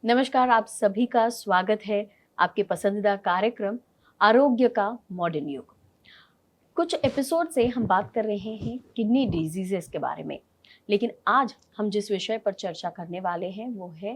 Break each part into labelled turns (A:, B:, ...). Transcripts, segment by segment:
A: नमस्कार, आप सभी का स्वागत है आपके पसंदीदा कार्यक्रम आरोग्य का मॉडर्न युग। कुछ एपिसोड से हम बात कर रहे हैं किडनी डिजीजेस के बारे में, लेकिन आज हम जिस विषय पर चर्चा करने वाले हैं वो है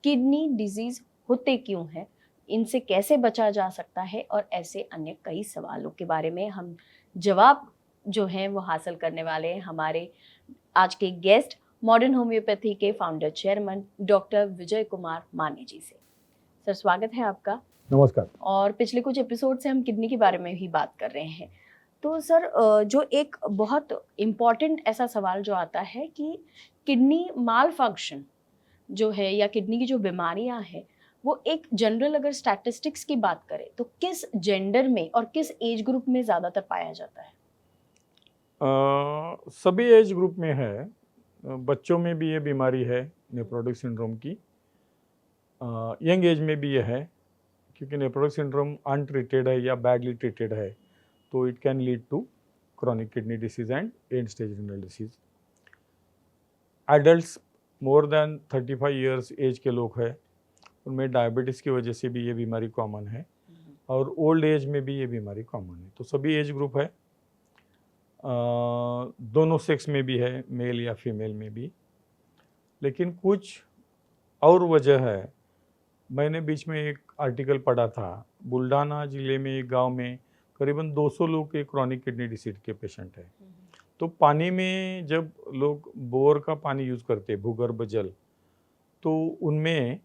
A: किडनी डिजीज होते क्यों है, इनसे कैसे बचा जा सकता है और ऐसे अन्य कई सवालों के बारे में हम जवाब जो हैं वो हासिल करने वाले हैं हमारे आज के गेस्ट मॉडर्न होम्योपैथी के founder chairman doctor Vijay Kumar माने जी से। सर, स्वागत है आपका।
B: नमस्कार।
A: और पिछले कुछ एपिसोड से हम किडनी के बारे में ही बात कर रहे हैं। तो सर, जो एक बहुत इम्पॉर्टेंट ऐसा सवाल जो आता है कि किडनी माल फंक्शन जो है या किडनी की जो बीमारियां हैं वो एक जनरल अगर स्टैटिस्टिक्स की बात करें तो किस जेंडर में और किस एज ग्रुप में ज़्यादातर पाया जाता है?
B: सभी एज ग्रुप में है। बच्चों में भी ये बीमारी है नेफ्रोटिक सिंड्रोम की। यंग एज में भी ये है, क्योंकि नेफ्रोटिक सिंड्रोम अनट्रीटेड है या बैडली ट्रीटेड है तो it can lead to chronic kidney disease and end stage renal disease. Adults more than 35 years age के लोग हैं, उनमें डायबिटीज़ की वजह से भी ये बीमारी कॉमन है और ओल्ड एज में भी ये बीमारी कॉमन है। तो सभी एज ग्रुप है, दोनों सेक्स में भी है, मेल या फीमेल में भी। लेकिन कुछ और वजह है। मैंने बीच में एक आर्टिकल पढ़ा था, बुल्ढाना ज़िले में एक गांव में करीबन 200 लोग के क्रॉनिक किडनी डिसीज के पेशेंट हैं। तो पानी में जब लोग बोर का पानी यूज़ करते हैं, भूगर्भ जल, तो उनमें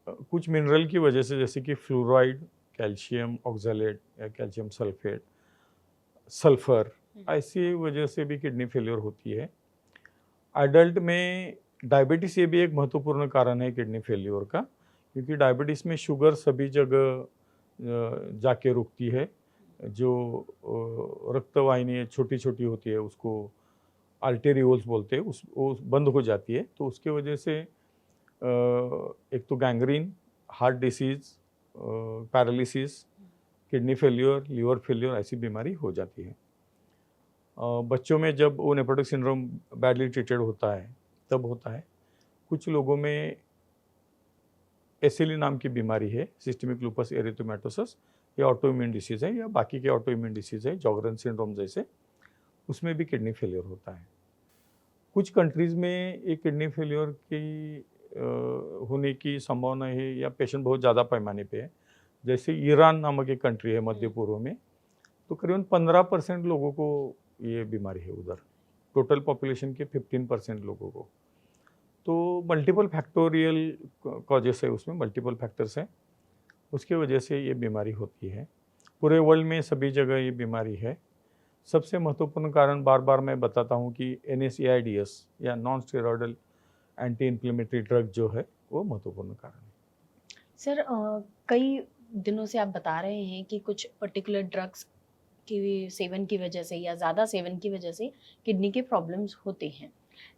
B: कुछ मिनरल की वजह से, जैसे कि फ्लोराइड, कैल्शियम ऑक्सलेट या कैल्शियम सल्फेट, सल्फर, ऐसी वजह से भी किडनी फेलियर होती है। एडल्ट में डायबिटीज़ ये भी एक महत्वपूर्ण कारण है किडनी फेलियर का, क्योंकि डायबिटीज़ में शुगर सभी जगह जाके रुकती है। जो रक्तवाहिनी छोटी छोटी होती है उसको आर्टेरियोल्स बोलते हैं, वो बंद हो जाती है। तो उसके वजह से एक तो gangrene, heart disease, paralysis, kidney failure, liver failure, ऐसी बीमारी हो जाती है। बच्चों में जब वो नेफ्रोटिक सिंड्रोम बैडली ट्रीटेड होता है तब होता है। कुछ लोगों में एसिली नाम की बीमारी है, सिस्टेमिक लूपस एरिथेमेटोसस, ये ऑटोइम्यून डिसीज़ है या बाकी के ऑटोइम्यून डिसीज़ है, जॉगरन सिंड्रोम जैसे, उसमें भी किडनी फेलियर होता है। कुछ कंट्रीज़ में ये किडनी फेलियर की होने की संभावना है या पेशेंट बहुत ज़्यादा पैमाने पे है। जैसे ईरान नामक एक कंट्री है मध्य पूर्व में, तो करीबन 15% लोगों को ये बीमारी है उधर, टोटल पॉपुलेशन के 15% लोगों को। तो मल्टीपल फैक्टोरियल कॉजेस है, उसमें मल्टीपल फैक्टर्स हैं, उसके वजह से ये बीमारी होती है। पूरे वर्ल्ड में सभी जगह ये बीमारी है। सबसे महत्वपूर्ण कारण बार बार मैं बताता हूँ कि NSAIDs या non steroidal anti inflammatory drug जो है वो महत्वपूर्ण कारण है।
A: सर, कई दिनों से आप बता रहे हैं कि कुछ पर्टिकुलर ड्रग्स के सेवन की वजह से या ज़्यादा सेवन की वजह से किडनी के प्रॉब्लम्स होते हैं,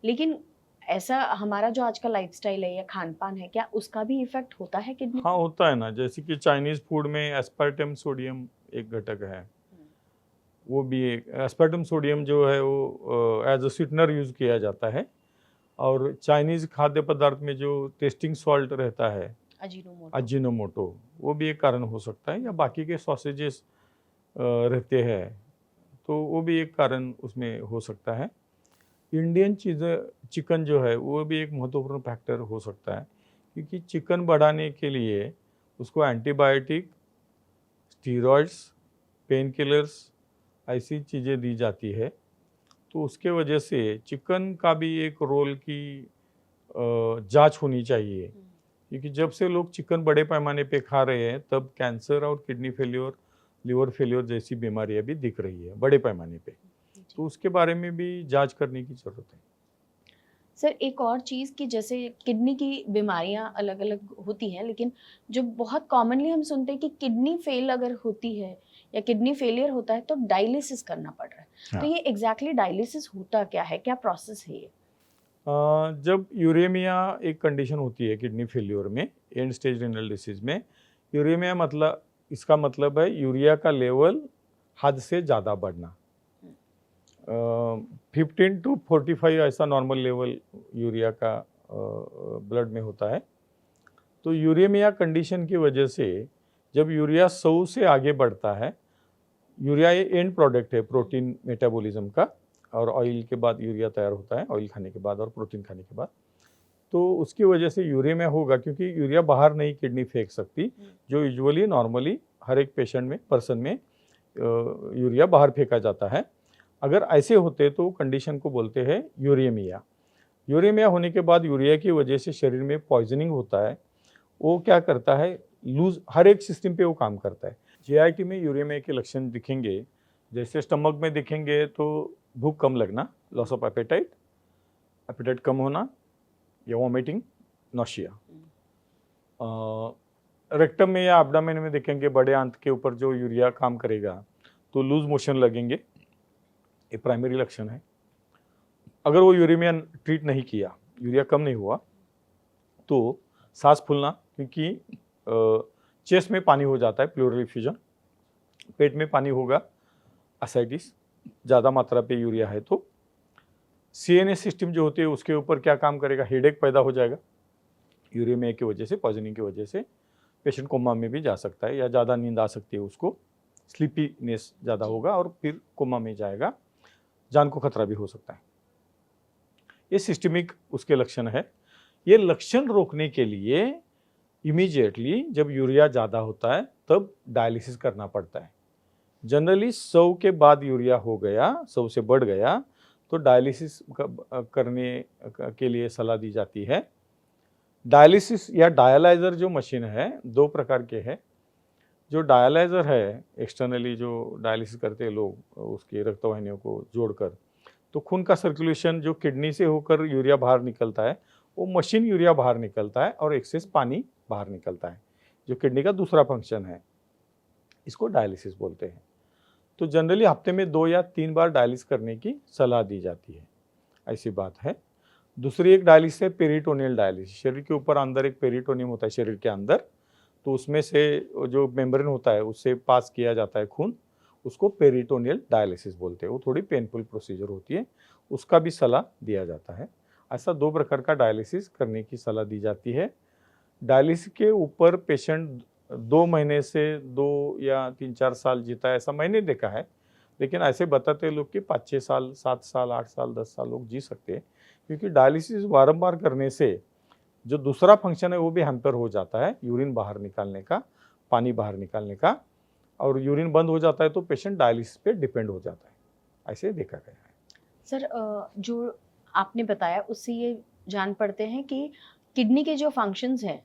A: लेकिन ऐसा हमारा जो आज का लाइफस्टाइल है या खान पान है, क्या उसका भी इफेक्ट होता है किडनी?
B: हाँ, होता है ना। जैसे कि चाइनीज़ फूड में एस्पार्टम सोडियम एक घटक है, वो भी एक एस्पार्टम सोडियम जो है वो एज अ स्वीटनर यूज़ किया जाता है। और चाइनीज़ खाद्य पदार्थ में जो टेस्टिंग सॉल्ट रहता है, अजीनोमोटो, वो भी एक कारण हो सकता है। या बाकी के सॉसेजेस रहते हैं तो वो भी एक कारण उसमें हो सकता है। इंडियन चीज़ें, चिकन जो है वो भी एक महत्वपूर्ण फैक्टर हो सकता है, क्योंकि चिकन बढ़ाने के लिए उसको एंटीबायोटिक, स्टीरॉइड्स, पेन किलर्स, ऐसी चीज़ें दी जाती है। तो उसके वजह से चिकन का भी एक रोल की जांच होनी चाहिए, क्योंकि जब से लोग चिकन बड़े पैमाने पे खा रहे हैं तब कैंसर और किडनी फेलियर, लिवर फेलियर जैसी बीमारियां भी दिख रही है बड़े पैमाने पे। तो उसके बारे में भी जांच करने की ज़रूरत है।
A: सर, एक और चीज़ कि जैसे किडनी की बीमारियां अलग अलग होती हैं, लेकिन जो बहुत कॉमनली हम सुनते हैं कि किडनी फेल अगर होती है या किडनी फेलियर होता है तो डायलिसिस करना पड़ रहा है।
B: हाँ।
A: तो ये एग्जैक्टली डायलिसिस होता क्या है, क्या प्रोसेस है ये?
B: जब यूरेमिया एक कंडीशन होती है किडनी फेलियर में, एंड स्टेज रिनल डिसीज में, यूरेमिया मतलब, इसका मतलब है यूरिया का लेवल हद से ज़्यादा बढ़ना। 15 to 45 ऐसा नॉर्मल लेवल यूरिया का ब्लड में होता है। तो यूरेमिया कंडीशन की वजह से जब यूरिया 100 से आगे बढ़ता है, यूरिया ये एंड प्रोडक्ट है प्रोटीन मेटाबॉलिज्म का, और ऑयल के बाद यूरिया तैयार होता है, ऑयल खाने के बाद और प्रोटीन खाने के बाद। तो उसकी वजह से यूरेमिया होगा, क्योंकि यूरिया बाहर नहीं किडनी फेंक सकती, जो यूजुअली नॉर्मली हर एक पेशेंट में पर्सन में यूरिया बाहर फेंका जाता है। अगर ऐसे होते तो कंडीशन को बोलते हैं यूरेमिया। यूरेमिया होने के बाद यूरिया की वजह से शरीर में पॉइजनिंग होता है। वो क्या करता है, लूज हर एक सिस्टम पे वो काम करता है। जीआईटी में यूरेमिया के लक्षण दिखेंगे, जैसे स्टमक में दिखेंगे तो भूख कम लगना, लॉस ऑफ एपेटाइट, एपेटाइट कम होना या वॉमिटिंग, नॉशिया। रेक्टम में या एब्डोमेन में देखेंगे, बड़े आंत के ऊपर जो यूरिया काम करेगा तो लूज मोशन लगेंगे, ये प्राइमरी लक्षण है। अगर वो यूरेमिया ट्रीट नहीं किया, यूरिया कम नहीं हुआ, तो सांस फूलना, क्योंकि चेस्ट में पानी हो जाता है, प्लूरल इफ्यूजन, पेट में पानी होगा, असाइटिस, ज़्यादा मात्रा पे यूरिया है तो। सीएनएस सिस्टम जो होती है उसके ऊपर क्या काम करेगा, हेडेक पैदा हो जाएगा यूरेमिया की वजह से, पॉइजनिंग की वजह से। पेशेंट कोमा में भी जा सकता है, या ज़्यादा नींद आ सकती है उसको, स्लीपीनेस ज़्यादा होगा और फिर कोमा में जाएगा, जान को खतरा भी हो सकता है। ये सिस्टमिक उसके लक्षण है। ये लक्षण रोकने के लिए इमीडिएटली जब यूरिया ज़्यादा होता है तब डायलिसिस करना पड़ता है। जनरली 100 के बाद यूरिया हो गया, 100 से बढ़ गया तो डायलिसिस करने के लिए सलाह दी जाती है। डायलिसिस या डायलाइज़र जो मशीन है, 2 प्रकार के हैं। जो डायलाइज़र है, एक्सटर्नली जो डायलिसिस करते हैं लोग, उसकी रक्तवाहिनियों को जोड़कर, तो खून का सर्कुलेशन जो किडनी से होकर यूरिया बाहर निकलता है, वो मशीन यूरिया बाहर निकलता है और एक्सेस पानी बाहर निकलता है, जो किडनी का दूसरा फंक्शन है। इसको डायलिसिस बोलते हैं। तो जनरली हफ्ते में 2 या 3 बार डायलिसिस करने की सलाह दी जाती है, ऐसी बात है। दूसरी एक डायलिसिस है पेरिटोनियल डायलिसिस। शरीर के ऊपर अंदर एक पेरिटोनियम होता है शरीर के अंदर, तो उसमें से जो मेम्ब्रेन होता है उससे पास किया जाता है खून, उसको पेरिटोनियल डायलिसिस बोलते हैं। वो थोड़ी पेनफुल प्रोसीजर होती है, उसका भी सलाह दिया जाता है। ऐसा 2 प्रकार का डायलिसिस करने की सलाह दी जाती है। डायलिसिस के ऊपर पेशेंट 2 महीने से 2 या 3-4 साल जीता है, ऐसा मैंने देखा है। लेकिन ऐसे बताते हैं लोग कि 5-6 साल, 7 साल, 8 साल, 10 साल लोग जी सकते हैं, क्योंकि डायलिसिस बारंबार करने से जो दूसरा फंक्शन है वो भी हैम्पर हो जाता है, यूरिन बाहर निकालने का, पानी बाहर निकालने का, और यूरिन बंद हो जाता है तो पेशेंट डायलिसिस पे डिपेंड हो जाता है, ऐसे देखा गया है।
A: सर, जो आपने बताया उससे ये जान पड़ते हैं कि किडनी के जो फंक्शंस हैं,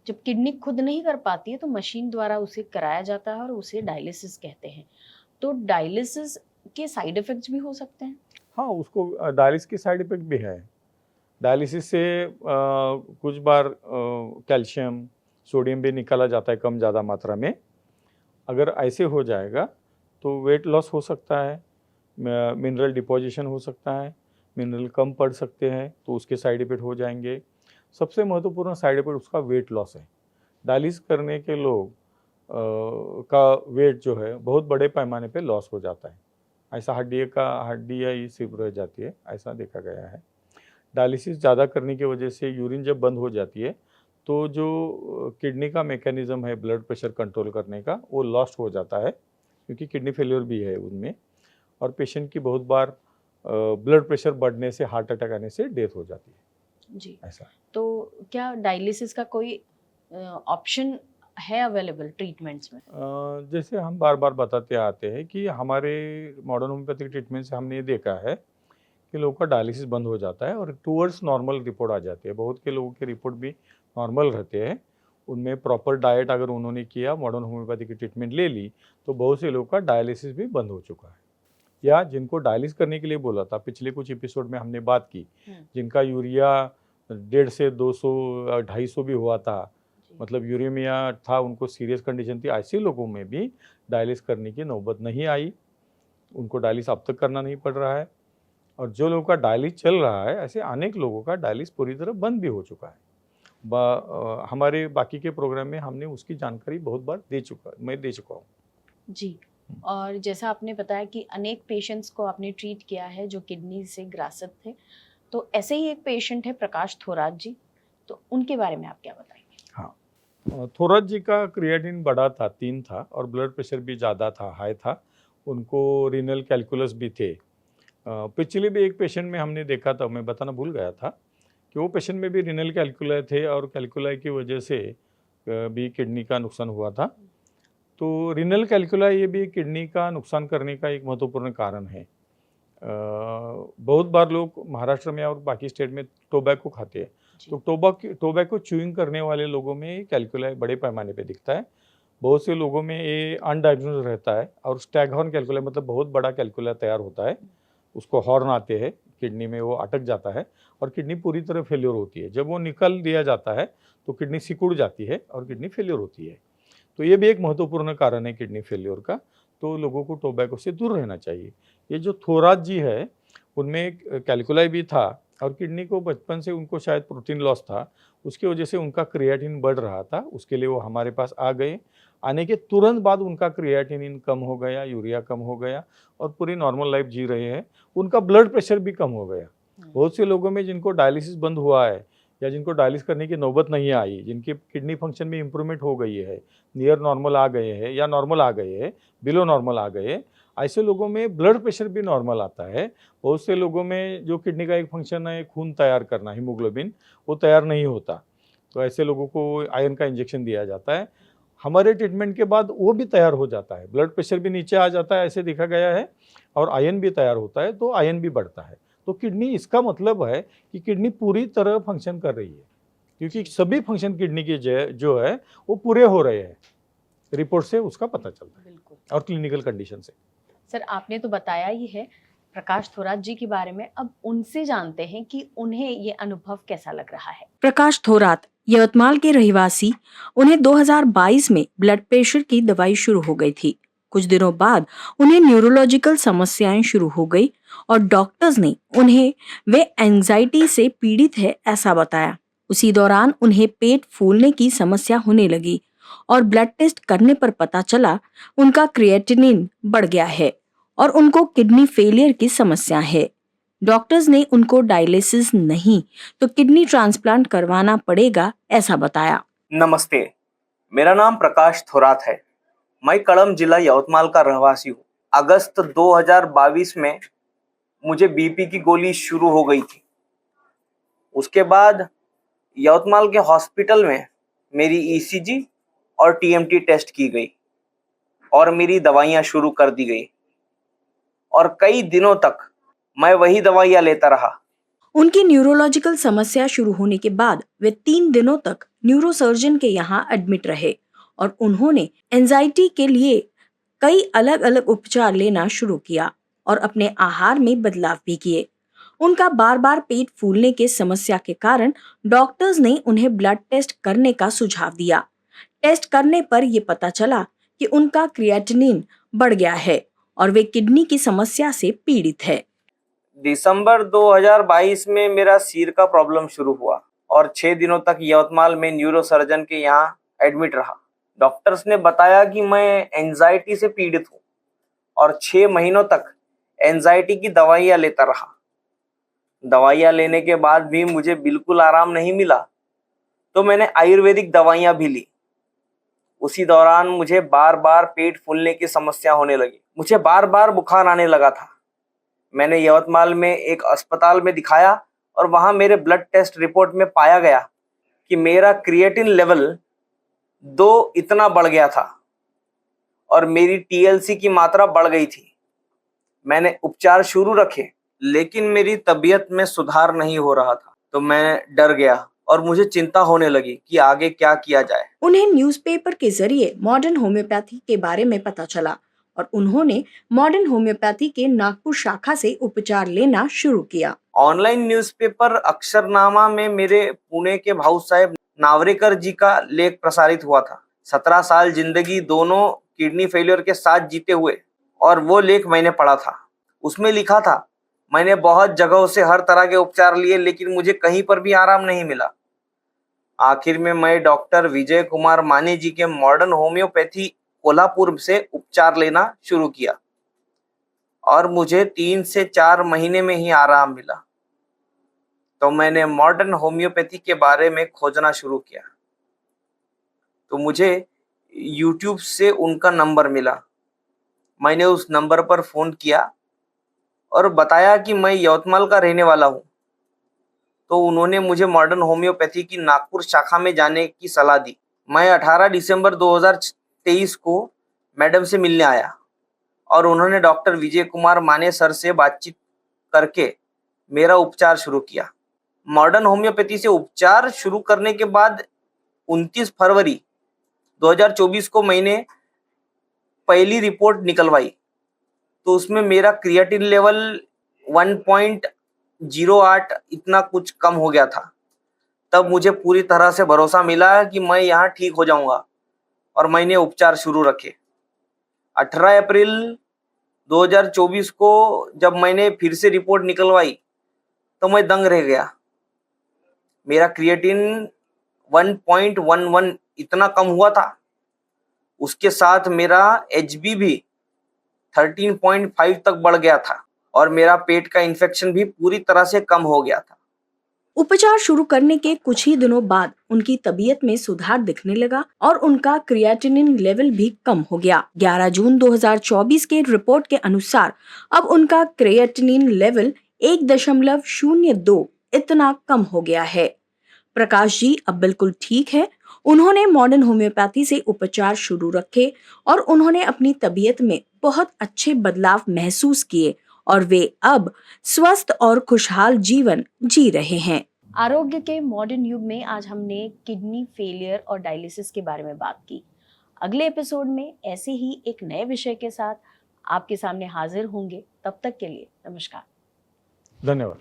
A: जब किडनी खुद नहीं कर पाती है तो मशीन द्वारा उसे कराया जाता है और उसे डायलिसिस कहते हैं। तो डायलिसिस के साइड इफेक्ट्स भी हो सकते हैं?
B: हाँ, उसको डायलिसिस के साइड इफेक्ट भी है। डायलिसिस से कुछ बार कैल्शियम, सोडियम भी निकाला जाता है कम ज़्यादा मात्रा में। अगर ऐसे हो जाएगा तो वेट लॉस हो सकता है, मिनरल डिपोजिशन हो सकता है, मिनरल कम पड़ सकते हैं तो उसके साइड इफेक्ट हो जाएंगे। सबसे महत्वपूर्ण साइड इफेक्ट उसका वेट लॉस है। डायलिसिस करने के लोग का वेट जो है बहुत बड़े पैमाने पे लॉस हो जाता है। ऐसा हड्डियाँ ही सिर्फ रह जाती है, ऐसा देखा गया है। डायलिसिस ज़्यादा करने की वजह से यूरिन जब बंद हो जाती है तो जो किडनी का मैकेनिज्म है ब्लड प्रेशर कंट्रोल करने का, वो लॉस्ट हो जाता है, क्योंकि किडनी फेलियर भी है उनमें, और पेशेंट की बहुत बार ब्लड प्रेशर बढ़ने से, हार्ट अटैक आने से डेथ हो जाती है।
A: जी।
B: ऐसा
A: तो क्या डायलिसिस का कोई ऑप्शन है अवेलेबल ट्रीटमेंट्स में?
B: जैसे हम बार बार बताते आते हैं कि हमारे मॉडर्न होम्योपैथिक ट्रीटमेंट से हमने ये देखा है कि लोगों का डायलिसिस बंद हो जाता है और टूवर्ड्स नॉर्मल रिपोर्ट आ जाती है। बहुत के लोगों के रिपोर्ट भी नॉर्मल रहते हैं। उनमें प्रॉपर डाइट अगर उन्होंने किया, मॉडर्न होम्योपैथी की ट्रीटमेंट ले ली, तो बहुत से लोगों का डायलिसिस भी बंद हो चुका है। या जिनको डायलिसिस करने के लिए बोला था, पिछले कुछ एपिसोड में हमने बात की, जिनका यूरिया 150 से 200, 250 भी हुआ था, मतलब यूरेमिया था, उनको सीरियस कंडीशन थी, ऐसे लोगों में भी डायलिसिस करने की नौबत नहीं आई, उनको डायलिसिस अब तक करना नहीं पड़ रहा है। और जो लोगों का डायलिसिस चल रहा है, ऐसे अनेक लोगों का डायलिसिस पूरी तरह बंद भी हो चुका है। हमारे बाकी के प्रोग्राम में हमने उसकी जानकारी बहुत बार मैं दे चुका हूँ।
A: जी। और जैसा आपने बताया कि अनेक पेशेंट्स को आपने ट्रीट किया है जो किडनी से ग्रासित थे, तो ऐसे ही एक पेशेंट है प्रकाश थोरात जी, तो उनके बारे में आप क्या बताएंगे?
B: हाँ, थोरात जी का क्रिएटिन बढ़ा था, 3 था, और ब्लड प्रेशर भी ज़्यादा था, हाई था। उनको रीनल कैलकुलस भी थे। पिछले भी एक पेशेंट में हमने देखा था, मैं बताना भूल गया था, कि वो पेशेंट में भी रीनल कैलकुलाई थे और कैलकुलाई की वजह से भी किडनी का नुकसान हुआ था। तो रीनल कैलकुलाई ये भी किडनी का नुकसान करने का एक महत्वपूर्ण कारण है। बहुत बार लोग महाराष्ट्र में और बाकी स्टेट में टोबैको खाते हैं, तो टोबैको च्यूइंग करने वाले लोगों में कैलकुलाई बड़े पैमाने पे दिखता है। बहुत से लोगों में ये अनडायग्नोज रहता है, और स्टैगहॉर्न कैलकुलाई मतलब बहुत बड़ा कैलकुलाई तैयार होता है, उसको हॉर्न आते हैं, किडनी में वो अटक जाता है और किडनी पूरी तरह फेल्योर होती है। जब वो निकल दिया जाता है तो किडनी सिकुड़ जाती है और किडनी फेल्योर होती है। तो ये भी एक महत्वपूर्ण कारण है किडनी फेल्योर का। तो लोगों को टोबैको से दूर रहना चाहिए। ये जो थोरात जी है, उनमें कैलकुलाई भी था, और किडनी को बचपन से उनको शायद प्रोटीन लॉस था, उसकी वजह से उनका क्रिएटिनिन बढ़ रहा था। उसके लिए वो हमारे पास आ गए। आने के तुरंत बाद उनका क्रिएटिनिन कम हो गया, यूरिया कम हो गया, और पूरी नॉर्मल लाइफ जी रहे हैं। उनका ब्लड प्रेशर भी कम हो गया। बहुत से लोगों में जिनको डायलिसिस बंद हुआ है, या जिनको डायलिसिस करने की नौबत नहीं आई, जिनकी किडनी फंक्शन में इंप्रूवमेंट हो गई है, नियर नॉर्मल आ गए हैं या नॉर्मल आ गए हैं, बिलो नॉर्मल आ गए, ऐसे लोगों में ब्लड प्रेशर भी नॉर्मल आता है। बहुत से लोगों में जो किडनी का एक फंक्शन है खून तैयार करना, हीमोग्लोबिन, वो तैयार नहीं होता, तो ऐसे लोगों को आयरन का इंजेक्शन दिया जाता है। हमारे ट्रीटमेंट के बाद वो भी तैयार हो जाता है, ब्लड प्रेशर भी नीचे आ जाता है, ऐसे देखा गया है, और आयरन भी तैयार होता है, तो आयरन भी बढ़ता है। तो किडनी, इसका मतलब है कि किडनी पूरी तरह फंक्शन कर रही है, क्योंकि सभी फंक्शन किडनी के जो है वो पूरे हो रहे हैं। रिपोर्ट से उसका पता चलता है,
A: बिल्कुल
B: और क्लिनिकल कंडीशन से।
A: सर, आपने तो बताया ही है प्रकाश थोरात जी के बारे में। अब उनसे जानते हैं कि उन्हें ये अनुभव कैसा लग रहा है।
C: प्रकाश थोरात यवतमाल के रहिवासी, उन्हें 2022 में ब्लड प्रेशर की दवाई शुरू हो गई थी। कुछ दिनों बाद उन्हें न्यूरोलॉजिकल समस्याएं शुरू हो गई, और डॉक्टर्स ने उन्हें वे एंजाइटी से पीड़ित है ऐसा बताया। उसी दौरान उन्हें पेट फूलने की समस्या होने लगी, और ब्लड टेस्ट करने पर पता चला उनका क्रिएटिनिन बढ़ गया है और उनको किडनी फेलियर की समस्या है। डॉक्टर्स ने उनको डायलिसिस नहीं तो किडनी ट्रांसप्लांट करवाना पड़ेगा ऐसा बताया।
D: नमस्ते, मेरा नाम प्रकाश थोरात है। मैं कड़म जिला यवतमाल का रहवासी हूँ। अगस्त 2022 में मुझे बीपी की गोली शुरू हो गई थी। उसके बाद यवतमाल के हॉस्पिटल में मेरी ईसीजी और टीएमटी टेस्ट की गई और मेरी दवाइयाँ शुरू कर दी गई, और कई दिनों तक मैं वही दवाइयाँ लेता रहा।
C: उनकी न्यूरोलॉजिकल समस्या शुरू होने के बाद वे 3 दिनों तक न्यूरोसर्जन के यहाँ एडमिट रहे, और उन्होंने एंजाइटी के लिए कई अलग अलग उपचार लेना शुरू किया और अपने आहार में बदलाव भी किए। उनका बार बार पेट फूलने के समस्या के कारण डॉक्टर्स ने उन्हें ब्लड टेस्ट करने का सुझाव दिया। टेस्ट करने पर यह पता चला कि उनका क्रिएटिनिन बढ़ गया है और वे किडनी की समस्या से पीड़ित है।
D: दिसंबर 2022 में मेरा सिर का प्रॉब्लम शुरू हुआ और 6 दिनों तक यवतमाल में न्यूरोसर्जन के यहाँ एडमिट रहा। डॉक्टर्स ने बताया कि मैं एंजाइटी से पीड़ित हूँ और 6 महीनों तक एंजाइटी की दवाइयाँ लेता रहा। दवाइयाँ लेने के बाद भी मुझे बिल्कुल आराम नहीं मिला, तो मैंने आयुर्वेदिक दवाइयाँ भी ली। उसी दौरान मुझे बार बार पेट फूलने की समस्या होने लगी। मुझे बार बार बुखार आने लगा था। मैंने यवतमाल में एक अस्पताल में दिखाया और वहां मेरे ब्लड टेस्ट रिपोर्ट में पाया गया कि मेरा क्रिएटिन लेवल 2 इतना बढ़ गया था और मेरी टीएलसी की मात्रा बढ़ गई थी। मैंने उपचार शुरू रखे, लेकिन मेरी तबीयत में सुधार नहीं हो रहा था, तो मैं डर गया और मुझे चिंता होने लगी कि आगे क्या किया जाए।
C: उन्हें न्यूज़पेपर के जरिए मॉडर्न होम्योपैथी के बारे में पता चला और उन्होंने मॉडर्न होम्योपैथी के नागपुर शाखा से उपचार लेना शुरू किया।
D: ऑनलाइन न्यूज़पेपर अक्षरनामा में मेरे पुणे के भाऊ साहेब नावरेकर जी का लेख प्रसारित हुआ था। 17 साल जिंदगी दोनों किडनी फेलियर के साथ जीते हुए, और वो लेख मैंने पढ़ा था। उसमें लिखा था, मैंने बहुत जगहों से हर तरह के उपचार लिए, लेकिन मुझे कहीं पर भी आराम नहीं मिला। आखिर में मैं डॉक्टर विजय कुमार माने जी के मॉडर्न होम्योपैथी कोल्हापुर से उपचार लेना शुरू किया और मुझे 3 से 4 महीने में ही आराम मिला। तो मैंने मॉडर्न होम्योपैथी के बारे में खोजना शुरू किया। तो मुझे यूट्यूब से उनका नंबर मिला। मैंने उस नंबर पर फ़ोन किया और बताया कि मैं यवतमाल का रहने वाला हूँ। तो उन्होंने मुझे मॉडर्न होम्योपैथी की नागपुर शाखा में जाने की सलाह दी। मैं 18 दिसंबर 2023 को मैडम से मिलने आया और उन्होंने डॉक्टर विजय कुमार माने सर से बातचीत करके मेरा उपचार शुरू किया। मॉडर्न होम्योपैथी से उपचार शुरू करने के बाद 29 फरवरी 2024 को मैंने पहली रिपोर्ट निकलवाई। तो उसमें मेरा क्रिएटिन लेवल 1.08 इतना कुछ कम हो गया था। तब मुझे पूरी तरह से भरोसा मिला कि मैं यहाँ ठीक हो जाऊंगा और मैंने उपचार शुरू रखे। 18 अप्रैल 2024 को जब मैंने फिर से रिपोर्ट निकलवाई तो मैं दंग रह गया। मेरा क्रिएटिन 1.11 इतना कम हुआ था। उसके साथ मेरा HB भी 13.5 तक बढ़ गया था और मेरा पेट का इन्फेक्शन भी पूरी तरह से कम हो गया था।
C: उपचार शुरू करने के कुछ ही दिनों बाद उनकी तबीयत में सुधार दिखने लगा और उनका क्रिएटिनिन लेवल भी कम हो गया। 11 जून 2024 के रिपोर्ट के अनुसार अब उनका क्रिएटिनिन लेवल 1.02 इतना कम हो गया है। प्रकाश जी अब बिल्कुल ठीक है। उन्होंने मॉडर्न होम्योपैथी से उपचार शुरू रखे और उन्होंने अपनी तबीयत में बहुत अच्छे बदलाव महसूस किए और वे अब स्वस्थ और खुशहाल जीवन जी रहे हैं।
A: आरोग्य के मॉडर्न युग में आज हमने किडनी फेलियर और डायलिसिस के बारे में बात की। अगले एपिसोड में ऐसे ही एक नए विषय के साथ आपके सामने हाजिर होंगे। तब तक के लिए नमस्कार।
B: धन्यवाद।